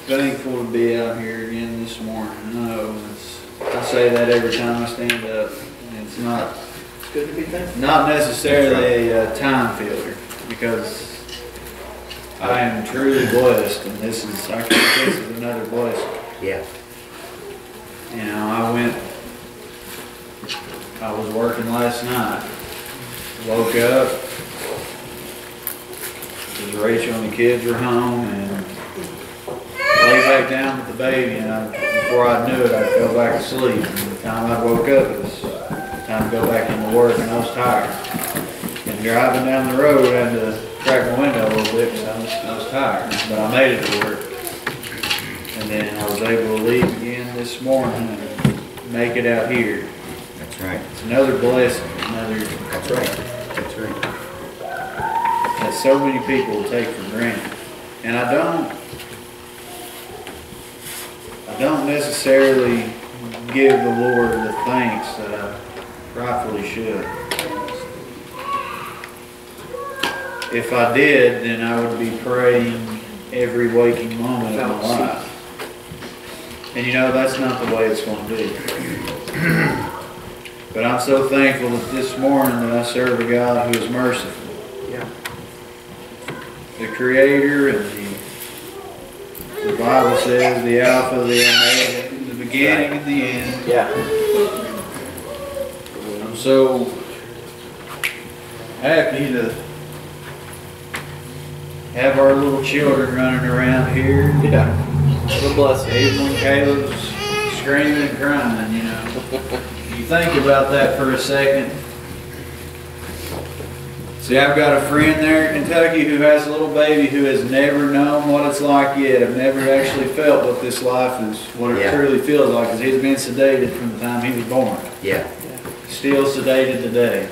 thankful to be out here again this morning. I say that every time I stand up. It's not. It's good to be thankful. Not necessarily a time filler, because I am truly blessed, and this is another blessing. Yeah. You know, I was working last night. Woke up. Rachel and the kids were home, and lay back down with the baby, and before I knew it, I fell back asleep. And the time I woke up, it was time to go back into work, and I was tired. And driving down the road, I had to crack my window a little bit because I was tired, but I made it to work. And then I was able to leave again this morning and make it out here. That's right. It's another blessing. That's right. That's right. That so many people take for granted. And I don't necessarily give the Lord the thanks that I rightfully should. If I did, then I would be praying every waking moment of my life. And you know, that's not the way it's going to be. But I'm so thankful that this morning that I serve a God who is merciful. Yeah. The Creator, and the Bible says the Alpha, the Omega, the beginning and the end. Yeah. I'm so happy to have our little children running around here. Yeah. What a blessing. Even when Caleb's screaming and crying, you know. You think about that for a second. See, I've got a friend there in Kentucky who has a little baby who has never known what it's like yet. I've never actually felt what this life is, what it truly feels like, because he's been sedated from the time he was born. Yeah. Still sedated today.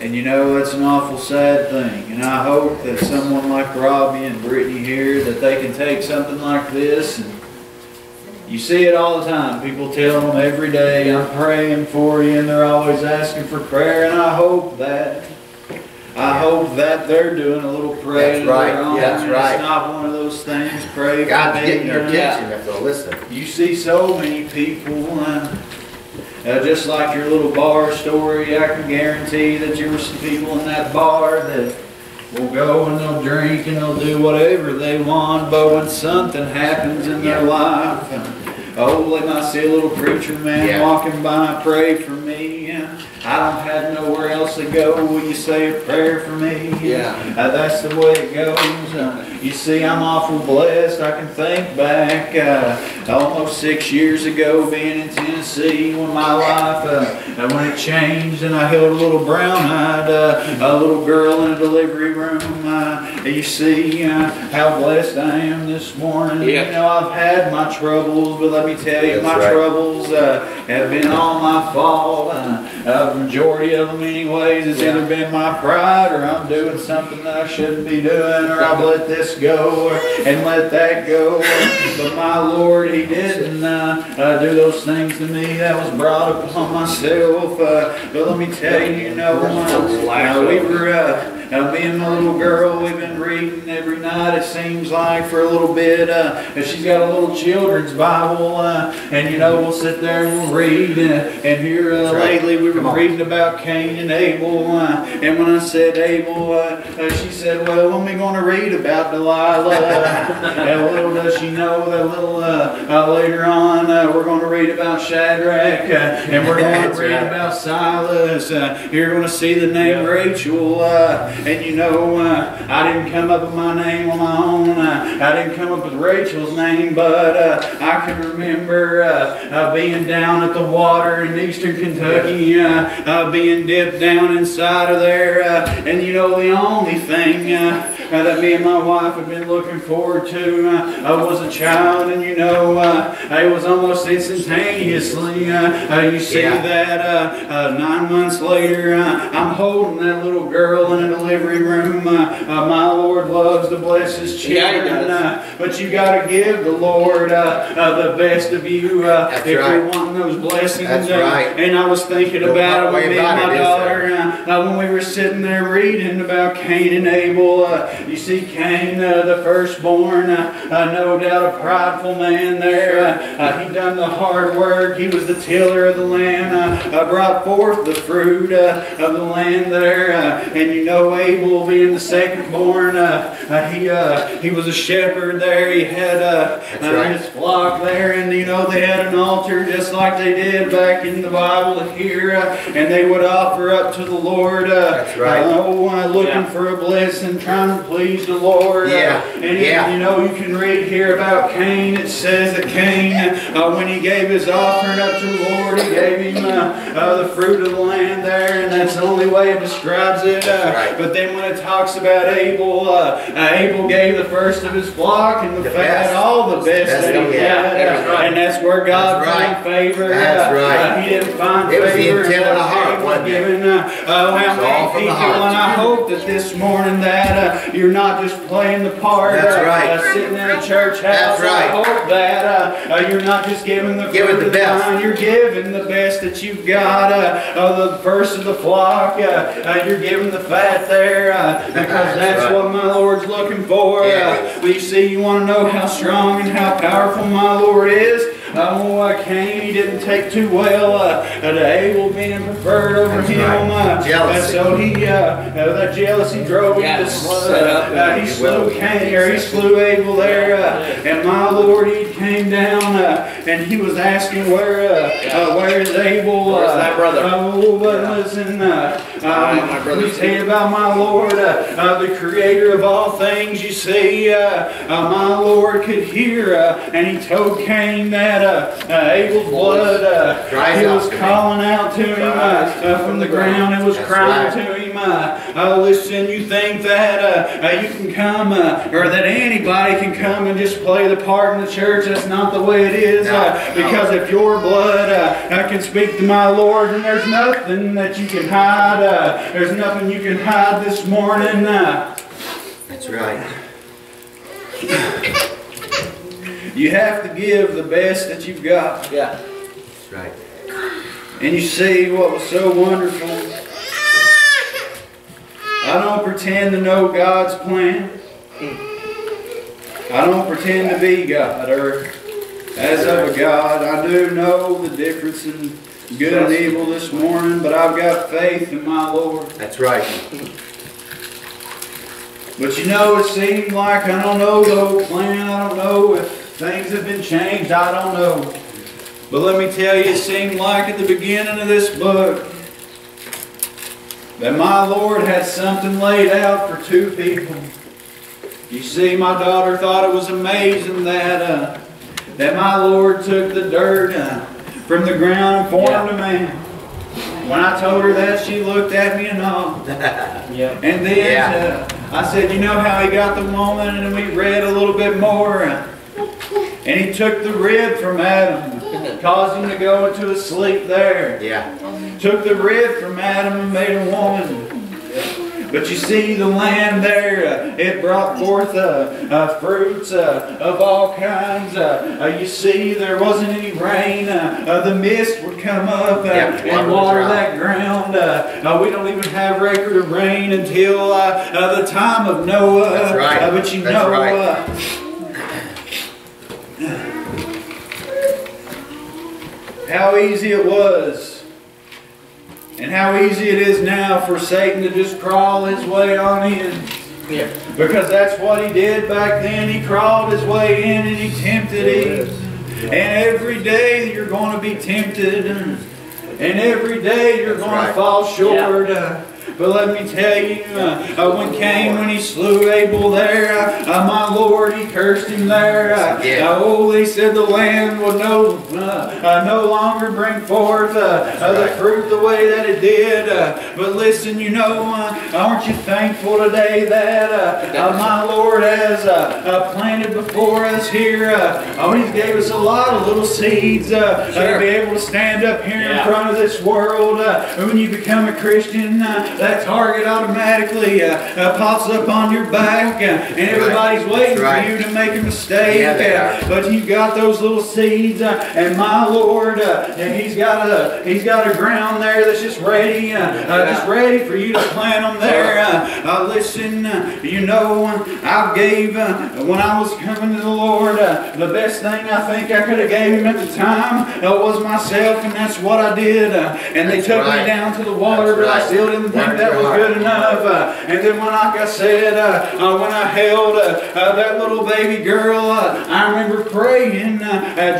And you know, that's an awful sad thing. And I hope that someone like Robbie and Brittany here, that they can take something like this, and you see it all the time. People tell them every day, I'm praying for you, and they're always asking for prayer, and I hope that they're doing a little praying. That's right. Yeah, that's right. It's not one of those things, pray God's for me. getting their attention if they'll listen. You see so many people, just like your little bar story, I can guarantee that there were some people in that bar that will go and they'll drink and they'll do whatever they want, but when something happens in their life, they might see a little preacher man walking by, pray for me. I don't have nowhere else to go. Will you say a prayer for me? That's the way it goes. You see, I'm awful blessed. I can think back almost 6 years ago being in Tennessee when my life, when it changed, and I held a little brown-eyed a little girl in a delivery room. You see how blessed I am this morning. You know, I've had my troubles, but let me tell you, my troubles have been all my fault. The majority of them anyways, it's either been my pride, or I'm doing something that I shouldn't be doing, or I've let this go and let that go. But my Lord, He didn't do those things to me. That was brought upon myself. But let me tell you, we were me and my little girl, we've been reading every night, it seems like, for a little bit. She's got a little children's Bible, and you know, we'll sit there and we'll read. And here lately we were reading about Cain and Abel. And when I said Abel, she said, well, when are we going to read about Delilah? And little does she know that later on we're going to read about Shadrach, and we're going to read about Silas. You're going to see the name Rachel. And you know, I didn't come up with my name on my own. I didn't come up with Rachel's name, but I can remember being down at the water in eastern Kentucky, being dipped down inside of there. And you know, the only thing that me and my wife have been looking forward to was a child. And you know, it was almost instantaneously. You see that 9 months later, I'm holding that little girl in a delivery room. My Lord loves to bless His children, but you got to give the Lord the best of you if you want those blessings. And I was thinking about it with me and my daughter when we were sitting there reading about Cain and Abel. You see Cain, the firstborn, no doubt a prideful man there. He done the hard work. He was the tiller of the land, brought forth the fruit of the land there. And you know Abel being the second born, he was a shepherd there. He had his flock there, and you know they had an altar just like they did back in the Bible here, and they would offer up to the Lord. That's right. Looking for a blessing, trying to please the Lord. You know, you can read here about Cain. It says that Cain, when he gave his offering up to the Lord, he gave him the fruit of the land there, and that's the only way it describes it. But then when it talks about Abel, Abel gave the first of his flock and the fat, all the best that he had. And that's where God found favor. That's right. He didn't find favor. It was the intent of the heart, wasn't it? How many people, and I hope that this morning that you're not just playing the part. That's right. Sitting in a church house. That's right. I hope that you're not just giving the fruit of the vine. You're giving the best that you've got. The first of the flock. You're giving the fat there because that's what my Lord's looking for. You see, you want to know how strong and how powerful my Lord is. Cain, he didn't take too well to Abel being preferred over him. Jealousy. So that jealousy drove him to he slew Cain, or he slew Abel there. And my Lord, he came down and he was asking where is Abel? Where's that brother? But listen, let me tell you about my Lord, the creator of all things. You see, my Lord could hear, and he told Cain that Abel's blood, he was calling out to him from the ground. It was crying to him. Listen, you think that you can come, or that anybody can come and just play the part in the church? That's not the way it is. Because if your blood can speak to my Lord, then there's nothing that you can hide. There's nothing you can hide this morning. That's right. You have to give the best that you've got. That's right. And you see what was so wonderful. I don't pretend to know God's plan. I don't pretend to be God, or as of a God. I do know the difference in good and evil this morning, but I've got faith in my Lord. That's right. But you know, it seemed like, I don't know the whole plan. I don't know if things have been changed. I don't know. But let me tell you, it seemed like at the beginning of this book that my Lord had something laid out for two people. You see, my daughter thought it was amazing that my Lord took the dirt from the ground and formed a man. When I told her that, she looked at me and all. And then I said, you know how he got the woman? And we read a little bit more. And he took the rib from Adam, caused him to go into a sleep there. Took the rib from Adam and made a woman. But you see, the land there, it brought forth fruits of all kinds. You see, there wasn't any rain. The mist would come up and water that ground. We don't even have record of rain until the time of Noah. That's right. But you know, how easy it was. And how easy it is now for Satan to just crawl his way on in. Because that's what he did back then. He crawled his way in and he tempted Eve. And every day you're going to be tempted. And every day you're going to fall short. But let me tell you, when Cain, when he slew Abel there, my Lord, he cursed him there. He said the land would no longer bring forth the fruit the way that it did. But listen, you know, aren't you thankful today that my Lord has planted before us here? He gave us a lot of little seeds to be able to stand up here in front of this world. When you become a Christian, that target automatically pops up on your back, and everybody's waiting for you to make a mistake. But you got those little seeds, and my Lord, and He's got a ground there that's just ready, just ready for you to plant them there. Listen, you know, I gave when I was coming to the Lord, the best thing I think I could have gave Him at the time was myself, and that's what I did. And they took me down to the water, but I still didn't think that was good enough. And then when, like I said, when I held that little baby girl, I remember praying,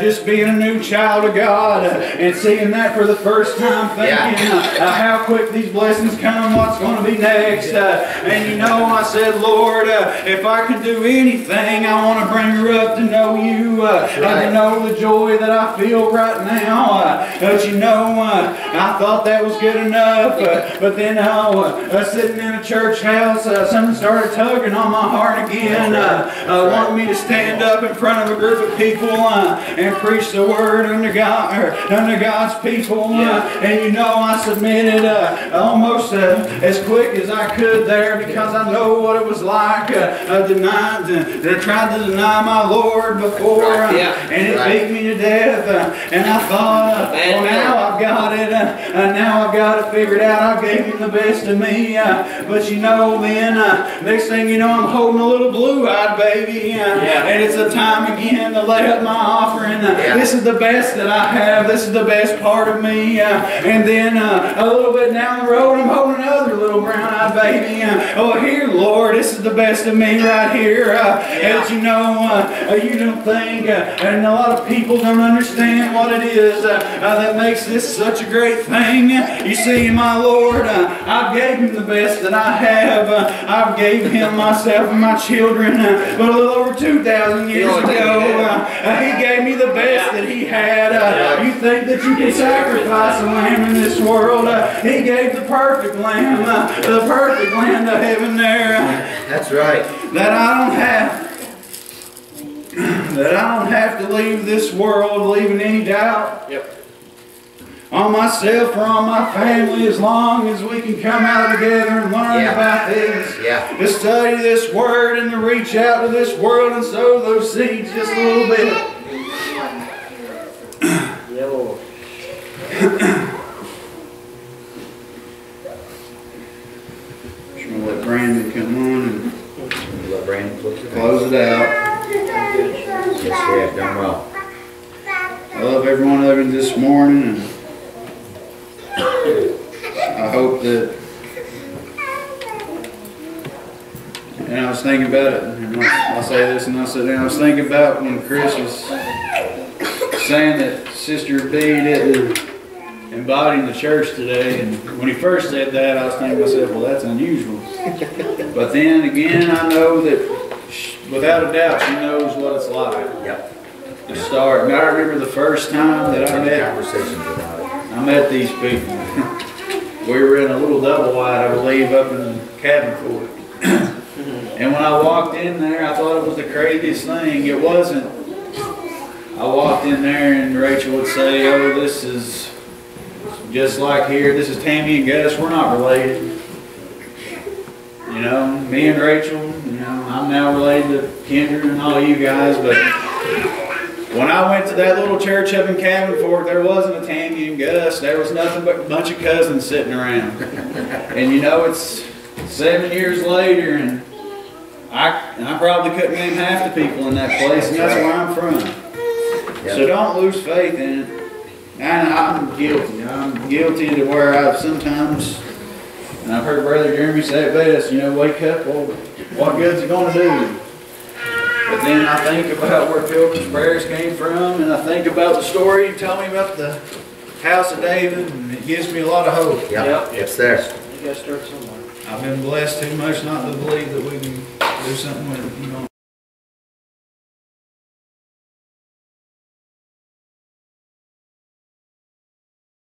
just being a new child of God, and seeing that for the first time, thinking how quick these blessings come, what's going to be next. And you know, I said, Lord, if I can do anything, I want to bring her up to know You, and to know the joy that I feel right now. But you know, I thought that was good enough. But then sitting in a church house, something started tugging on my heart again, wanting me to stand up in front of a group of people and preach the word under God's people. And you know, I submitted almost as quick as I could there, because I know what it was like to try to deny my Lord before, and it beat me to death. And I thought, well, now I've got it. Now I've got it figured out. I gave Him the best of me. But you know, then next thing you know, I'm holding a little blue-eyed baby, and it's a time again to lay up my offering. This is the best that I have. This is the best part of me. And then a little bit down the road, I'm holding another little brown-eyed baby. Oh, here, Lord, this is the best of me right here. And you know, you don't think, and a lot of people don't understand what it is that makes this such a great thing. You see, my Lord, I gave Him the best that I have. I've gave Him myself and my children. But a little over 2,000 years ago, He gave me the best that He had. You think that you can sacrifice a lamb in this world? He gave the perfect lamb, the perfect lamb to heaven there. That's right. That I don't have to leave this world leaving any doubt on myself or on my family, as long as we can come out together and learn about this. To study this word and to reach out to this world and sow those seeds just a little bit. Lord. Just going to let Brandon come on and Let Brandon close it out. Yes, you have done well. I love every one of you this morning, and I hope that, and I was thinking about it, and I'll say this and I'll sit down, I was thinking about when Chris was saying that Sister B didn't embody in the church today, and when he first said that, I was thinking to myself, well, that's unusual. But then again, I know that without a doubt, she knows what it's like. To start. I remember the first time that I met these people. We were in a little double wide, I believe, up in Cabin Fort. And when I walked in there, I thought it was the craziest thing. It wasn't. I walked in there and Rachel would say, oh, this is just like here. This is Tammy and Gus. We're not related. You know, me and Rachel, you know, I'm now related to Kendra and all you guys, but when I went to that little church up in Cabin Fort, there wasn't a Tammy and Gus. There was nothing but a bunch of cousins sitting around. And you know, it's 7 years later, and I probably couldn't name half the people in that place, and that's where I'm from. So don't lose faith in it. And I'm guilty. I'm guilty to where I've sometimes, and I've heard Brother Jeremy say it best, you know, wake up, well, what good's it going to do? But then I think about where Pilgrim's Prayers came from, and I think about the story you told me about the house of David, and it gives me a lot of hope. It's there. You got to start somewhere. I've been blessed too much not to believe that we can do something with it. You know.